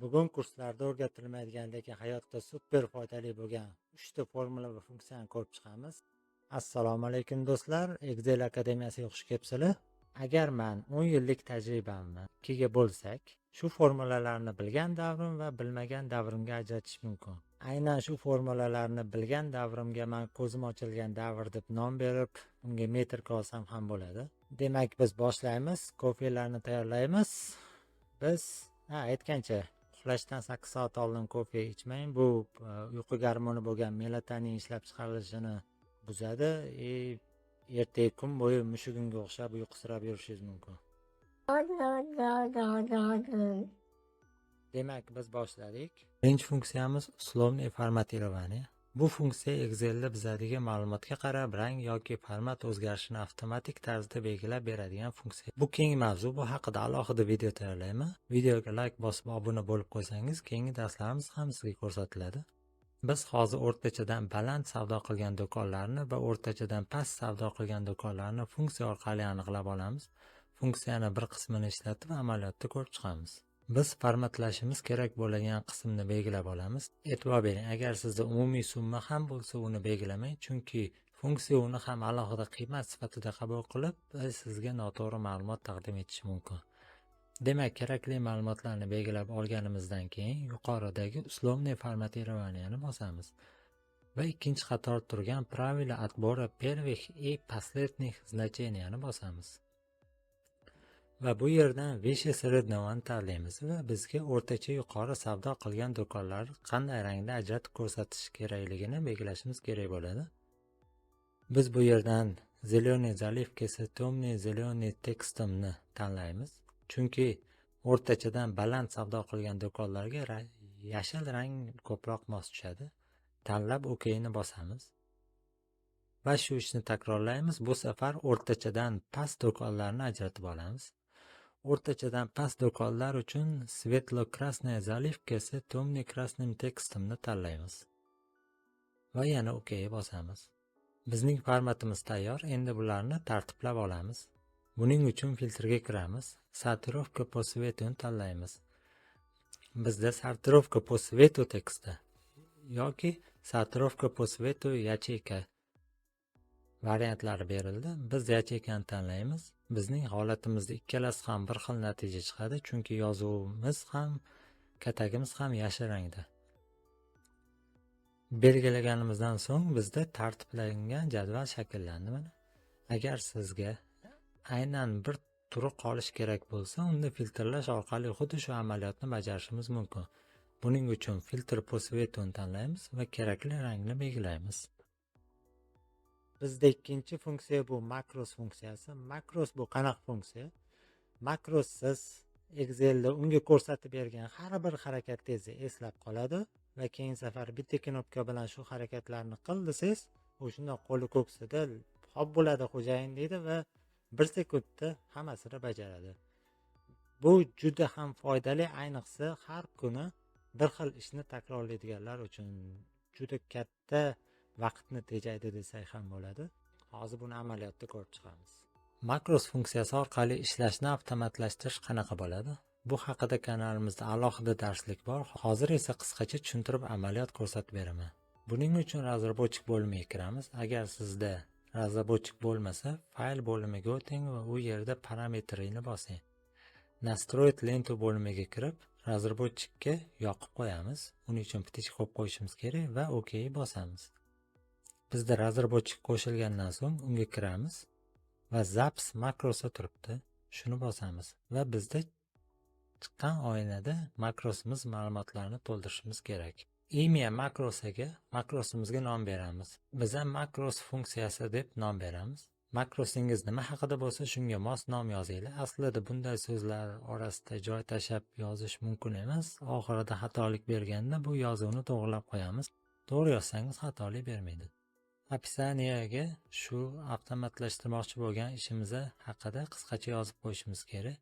Bugun kurslarda o'rgatilmaydigan lekin hayotda super foydali bo'lgan 3 ta formula va funksiyani ko'rib chiqamiz. Assalomu alaykum do'stlar, Excel akademiyasiga xush kelibsizlar. Agar men 10 yillik tajribamni ikkiga bo'lsak, shu formulalarni bilgan davrim va bilmagan davrimga ajratish mumkin. Aynan shu formulalarni bilgan davrimga men ko'zim ochilgan davr deb nom berib, unga metrika olsam ham bo'ladi. Demak, biz boshlaymiz, kofelarni tayyorlaymiz. Biz aytgancha uxlashdan 8 soat oldin kofe ichmang. Bu uyqu gormoni bo'lgan melatonin ishlab chiqarilishini buzadi. Ertaga kun bo'yi mushugunga o'xshab uyqusirab yurishingiz mumkin. Demak, biz boshladik. Birinchi funksiyamiz условное formatirование. Bu funksiya Excel'da bizadigan ma'lumotga qarab rang yoki format o'zgarishini avtomatik tarzda belgilab beradigan funksiya. Bu keng mavzu, bu haqida alohida video tayyorlayman. Videoga like bosib obuna bo'lib qo'ysangiz, keyingi darslarimiz ham sizga ko'rsatiladi. Biz hozir o'rtachadan baland savdo qilgan do'konlarni va o'rtachadan past savdo qilgan do'konlarni funksiya orqali aniqlab olamiz. Funksiyani bir qismini ishlatib amaliyotda ko'rib chiqamiz. Biz formatlashimiz kerak bo'lgan qismni belgilab olamiz. E'tibor bering, agar sizda umumiy summa ham bo'lsa, uni belgilamang, chunki funksiya uni ham alohida qiymat sifatida qabul qilib, sizga noto'g'ri ma'lumot taqdim etishi mumkin. Demak, kerakli ma'lumotlarni belgilab olganimizdan keyin yuqoridagi условное formatirованиeni bosamiz va ikkinchi qator turgan правила отбора первых и последних значенияni bosamiz. Va bu yerdan Выше среднево'ni tanlaymiz va bizga o'rtacha yuqori savdo qilgan do'konlar qanday rangda ajratib ko'rsatish kerakligini belgilashimiz kerak bo'ladi. Biz bu yerdan зеленый заливкасы, темный зеленый tekstimni tanlaymiz. Chunki o'rtachadan baland savdo qilgan do'konlarga yashil rang ko'proq mos tushadi. Tanlab OK'ni bosamiz. Va shu ishni takrorlaymiz. Bu safar o'rtachadan past do'konlarni ajratib olamiz. O'rtachadan past do'konlar uchun светло-красная заливкасы, темный красным tekstimni tanlaymiz. Va yana OK'ga bosamiz. Bizning formatimiz tayyor. Endi bularni tartiblab olamiz. Buning uchun filtrga kiramiz. Sortirovka по цвету tanlaymiz. Bizda sortirovka по цвету teksti yoki sortirovka по цвету yacheyka variantlari berildi. Biz yacheykani tanlaymiz. Bizning holatimizda ikkalasi ham bir xil natija chiqadi, chunki yozuvimiz ham, katagimiz ham yashil rangda. Belgilaganimizdan so'ng bizda tartiblangan jadval shakllandi. Mana. Agar sizga aynan bir turi qolish kerak bo'lsa, unda filtrlash orqali xuddi shu amaliyotni bajarishimiz mumkin. Buning uchun filtr по цвету tanlaymiz va kerakli rangni belgilaymiz. Bizda ikkinchi funksiya bu makros funksiyasi. Makros bu qanaqa funksiya? Makros siz Excel'da unga ko'rsatib bergan har bir harakatingizni eslab qoladi va keyin safar bitta knopka bilan shu harakatlarni qil desangiz, o'shunda qo'li ko'ksida "Xo'p bo'ladi xo'jayin" deydi va 1 sekundda hammasini bajaradi. Bu juda ham foydali, ayniqsa har kuni bir xil ishni takrorlaydiganlar uchun juda katta vaqtni tejaydi desak ham bo'ladi. Hozir buni amaliyotda ko'rib chiqamiz. Makros funksiyasi orqali ishlashni avtomatlashtirish qanaqa bo'ladi? Bu haqida kanalimizda alohida darslik bor. Hozir esa qisqacha tushuntirib amaliyot ko'rsatib beraman. Buning uchun razработчик bo'limiga kiramiz. Agar sizda razработчик bo'lmasa, fayl bo'limiga o'ting va u yerda parametrini bosing. Настроить lentу bo'limiga kirib, razработчикka yoqib qo'yamiz. Uning uchun птичка qo'yib qo'yishimiz kerak va OK bosamiz. Bizda razработчик qo'shilgandan so'ng unga kiramiz va Zaps makrosi turibdi. Shuni bosamiz va bizda chiqqan oynada makrosimiz ma'lumotlarini to'ldirishimiz kerak. Imya makrosimizga nom beramiz. Biz ham makros funksiyasi deb nom beramiz. Makrosingiz nima haqida bo'lsa, shunga mos nom yozinglar. Aslida bunday so'zlar orasida joy tashlab yozish mumkin emas. Oxirida xatolik berganda bu yozuvni to'g'rilab qo'yamiz. To'g'ri yozsangiz xatolik bermaydi. Описаниyaga shu avtomatlashtirmoqchi bo'lgan ishimiz haqida qisqacha yozib qo'yishimiz kerak.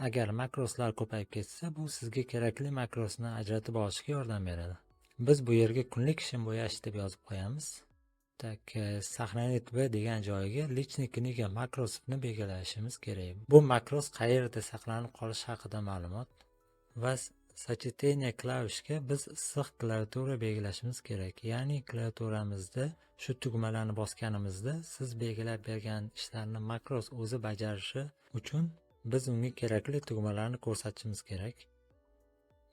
Agar makroslar ko'payib ketsa, bu sizga kerakli makrosni ajratib olishga yordam beradi. Biz bu yerga kunlik ishim bo'yash deb yozib qo'yamiz. Tak, сохранить b degan joyiga личный kniga makrosini belgilashimiz kerak. Bu makros qayerda saqlanib qolishi haqida ma'lumot va Sochetение klavishga biz issiq klaviatura belgilashimiz kerak. Ya'ni klaviaturamizda shu tugmalarni bosganimizda siz belgilab bergan ishlarni makros o'zi bajarishi uchun biz unga kerakli tugmalarni ko'rsatishimiz kerak.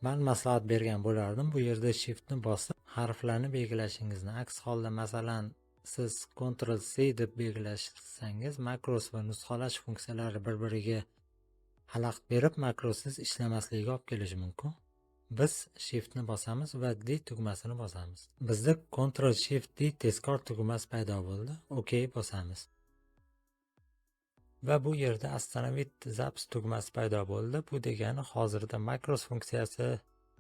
Men maslahat bergan bo'lardim, bu yerda shiftni bosib harflarni belgilashingizni. Aks holda masalan siz Ctrl C deb belgilasangiz makros va nusxalash funksiyalari bir-biriga xalaqit berib makrosiz ishlamasligiga olib kelishi mumkin. Biz shiftni bosamiz va D tugmasini bosamiz. Bizda Ctrl Shift D tezkor tugmasi paydo bo'ldi. OK bosamiz. Va bu yerda Остановить запись tugmasi paydo bo'ldi. Bu degani hozirda makros funksiyasi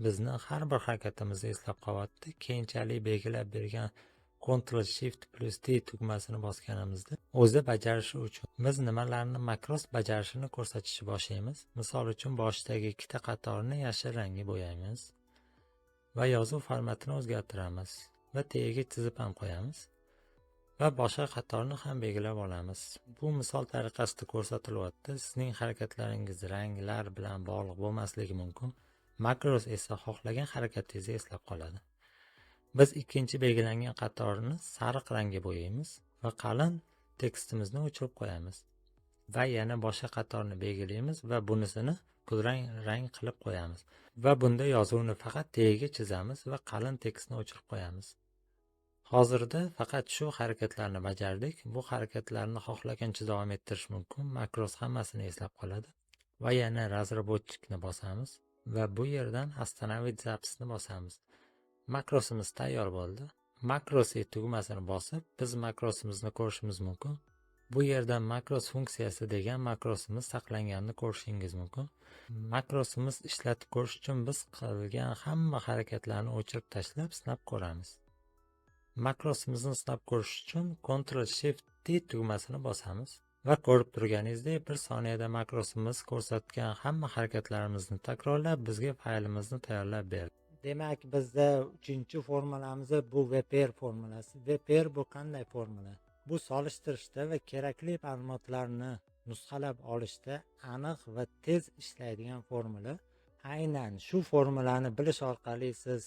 bizni har bir harakatimizni eslab qolyapti. Keyinchalik belgilab bergan Ctrl Shift plus D tugmasini bosganimizda o'zi bajarishi uchun biz nimalarni makros bajarishini ko'rsatishni boshlaymiz. Misol uchun boshidagi ikkita qatorni yashil rangga bo'yaymiz va yozuv formatini o'zgartiramiz va tagiga chizib ham qo'yamiz va boshqa qatorni ham belgilab olamiz. Bu misol tariqasida ko'rsatilyapti. Sizning harakatlaringiz ranglar bilan bog'liq bo'lmasligi mumkin. Makros esa xohlagan harakatingizni eslab qoladi. Biz ikkinchi belgilangan qatorni sariq rangga bo'yaymiz va qalin tekstimizni o'chirib qo'yamiz. Va yana boshqa qatorni belgilaymiz va bunisini kulrang rang qilib qo'yamiz. Va bunda yozuvni faqat tagiga chizamiz va qalin tekstni o'chirib qo'yamiz. Hozirda faqat shu harakatlarni bajardik. Bu harakatlarni xohlagancha davom ettirish mumkin. Makros hammasini eslab qoladi. Va yana razработчикni bosamiz va bu yerdan Остановить записьni bosamiz. Makrosimiz tayyor bo'ldi. Makros tugmasini bosib, biz makrosimizni ko'rishimiz mumkin. Bu yerdan makros funksiyasi degan makrosimiz saqlanganini ko'rishingiz mumkin. Makrosimiz ishlatib ko'rish uchun biz qilgan hamma harakatlarni o'chirib tashlab sinab ko'ramiz. Makrosimizni sinab ko'rish uchun Ctrl Shift D tugmasini bosamiz va ko'rib turganingizdek bir soniyada makrosimiz ko'rsatgan hamma harakatlarimizni takrorlab bizga faylimizni tayyorlab berdi. Demak, bizda 3-formulamiz bu VPR formulasi. VPR bu qanday formula? Bu solishtirishda va kerakli ma'lumotlarni nusxalab olishda aniq va tez ishlaydigan formula. Aynan shu formulani bilish orqali siz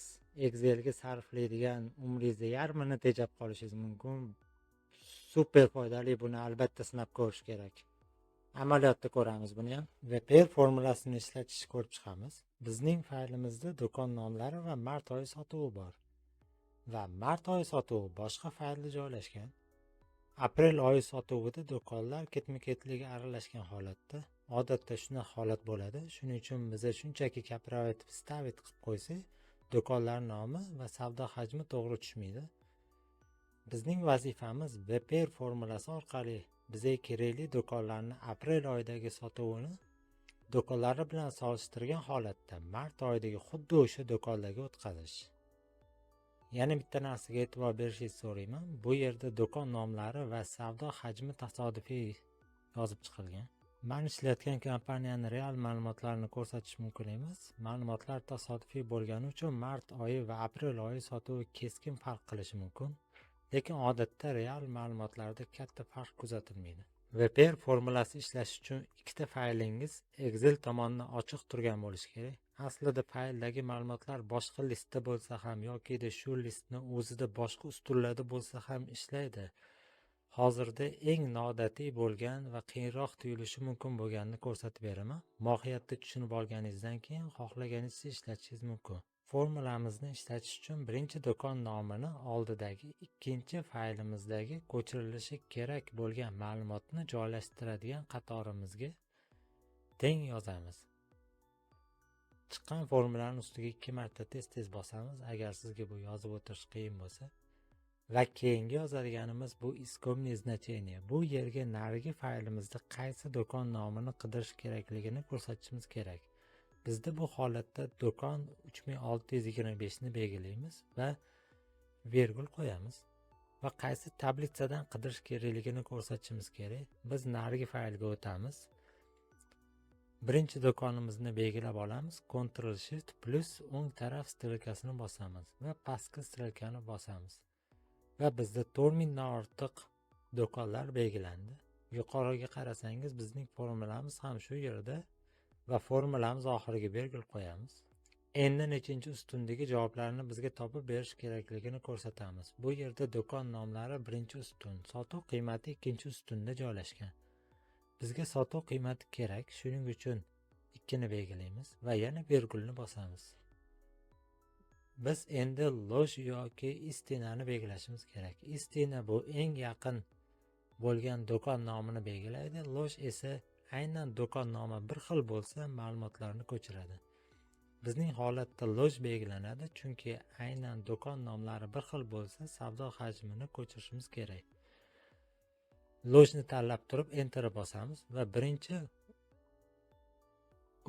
Excelga sarflaydigan umringizni yarmini tejab qolishingiz mumkin. Super foydali, buni albatta sinab ko'rish kerak. Amaliyotda ko'ramiz buni ham. VPR formulasini ishlatishni ko'rib chiqamiz. Bizning faylimizda do'kon nomlari va mart oyi sotuvi bor. Va mart oyi sotuvi boshqa faylda joylashgan. Aprel oyi sotuvida do'konlar ketma-ketligi aralashgan holatda. Odatda shunday holat bo'ladi. Shuning uchun biz shunchaki Copyright stavit qilib qo'ysak, do'konlar nomi va savdo hajmi to'g'ri tushmaydi. Bizning vazifamiz VPR formulasi orqali bizga kerakli do'konlarni aprel oyidagi sotuvini do'konlari bilan solishtirgan holatda mart oyidagi xuddi o'sha do'konlarga o'tkazish. Yana bitta narsaga e'tibor berishingizni so'rayman. Bu yerda do'kon nomlari va savdo hajmi tasodifiy yozib chiqilgan. Men ishlayotgan kompaniyaning real ma'lumotlarini ko'rsatish mumkin emas. Ma'lumotlar tasodifiy bo'lgani uchun mart oyi va aprel oyi sotuvi keskin farq qilishi mumkin. Lekin odatda real ma'lumotlarda katta farq kuzatilmaydi. VPR formulasi ishlash uchun ikkita faylingiz Excel tomonidan ochiq turgan bo'lishi kerak. Aslida fayldagi ma'lumotlar boshqa listda bo'lsa ham yoki shu listni o'zida boshqa ustunlarda bo'lsa ham ishlaydi. Hozirda eng noodatiy bo'lgan va qiyinroq tuyulishi mumkin bo'lganini ko'rsatib beraman. Mohiyatni tushunib olganingizdan keyin xohlaganingizcha ishlatishingiz mumkin. Formulamizni ishlatish uchun birinchi do'kon nomini oldidagi ikkinchi faylimizdagi ko'chirilishi kerak bo'lgan ma'lumotni joylashtiradigan qatorimizga teng yozamiz. Chiqqan formulani ustiga 2 marta tez-tez bosamiz agar sizga bu yozib o'tirish qiyin bo'lsa. Va keyingi yozadiganimiz bu искомое значение. Bu yerga narigi faylimizda qaysi do'kon nomini qidirish kerakligini ko'rsatishimiz kerak. Bizda bu holatda do'kon 3625 ni belgilaymiz va virgul qo'yamiz va qaysi tablitsadan qidirish kerakligini ko'rsatishimiz kerak. Biz narigi faylga o'tamiz. Birinchi do'konimizni belgilab olamiz. Ctrl Shift plus o'ng taraf strelkasini bosamiz va pastki strelkani bosamiz. Va bizda 4 mingdan ortiq do'konlar belgilandi. Yuqoriga qarasangiz bizning formulamiz ham shu yerda va formulamiz oxiriga virgul qo'yamiz. Endi nechinchi ustundagi javoblarni bizga topib berish kerakligini ko'rsatamiz. Bu yerda do'kon nomlari birinchi ustun, sotuv qiymati ikkinchi ustunda joylashgan. Bizga sotuv qiymati kerak, shuning uchun 2 ni belgilaymiz va yana virgulni bosamiz. Biz endi loj yoki istinani belgilashimiz kerak. Istina bu eng yaqin bo'lgan do'kon nomini belgilaydi. Loj esa aynan do'kon nomi bir xil bo'lsa ma'lumotlarni ko'chiradi. Bizning holatda loj belgilanadi, chunki aynan do'kon nomlari bir xil bo'lsa savdo hajmini ko'chirishimiz kerak. Lojni tanlab turib enter bosamiz va birinchi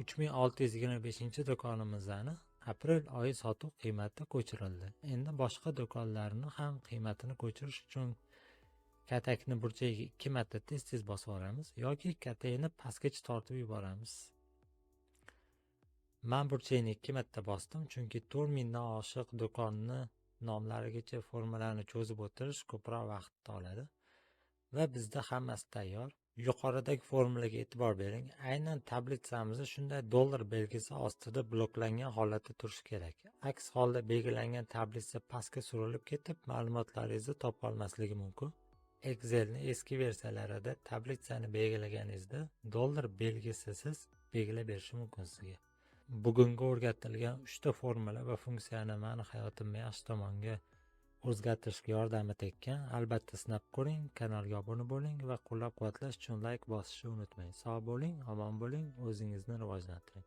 3625-do'konimizdan aprel oyi sotuv qiymati ko'chirildi. Endi boshqa do'konlarni ham qiymatini ko'chirish uchun katakni burchagiga 2 marta tez-tez bosib yuboramiz yoki katakni pastgacha tortib yuboramiz. Men burchagini 2 marta bosdim, chunki 4000 dan oshiq do'konni nomlarigacha formalarni cho'zib o'tirish ko'proq vaqt oladi va bizda hammasi tayyor. Yuqoridagi formulaga e'tibor bering. Aynan tablitsamizda shunday dollar belgisi ostida bloklangan holatda turishi kerak. Aks holda belgilangan tablitsa pastga surilib ketib, ma'lumotlaringizni topa olmasligi mumkin. Excel'ning eski versiyalarida tablitsani belgilaganingizda dollar belgisisiz belgilab berishi mumkin sizga. Bugungi o'rgatilgan 3 ta formula va funksiyani meni hayotimni yaxshi tomonga o'zgartirishga yordam etgan. Albatta sinab ko'ring, kanalga obuna bo'ling va qo'llab-quvvatlash uchun like bosishni unutmang. Sog' bo'ling, omon bo'ling, o'zingizni rivojlantiring.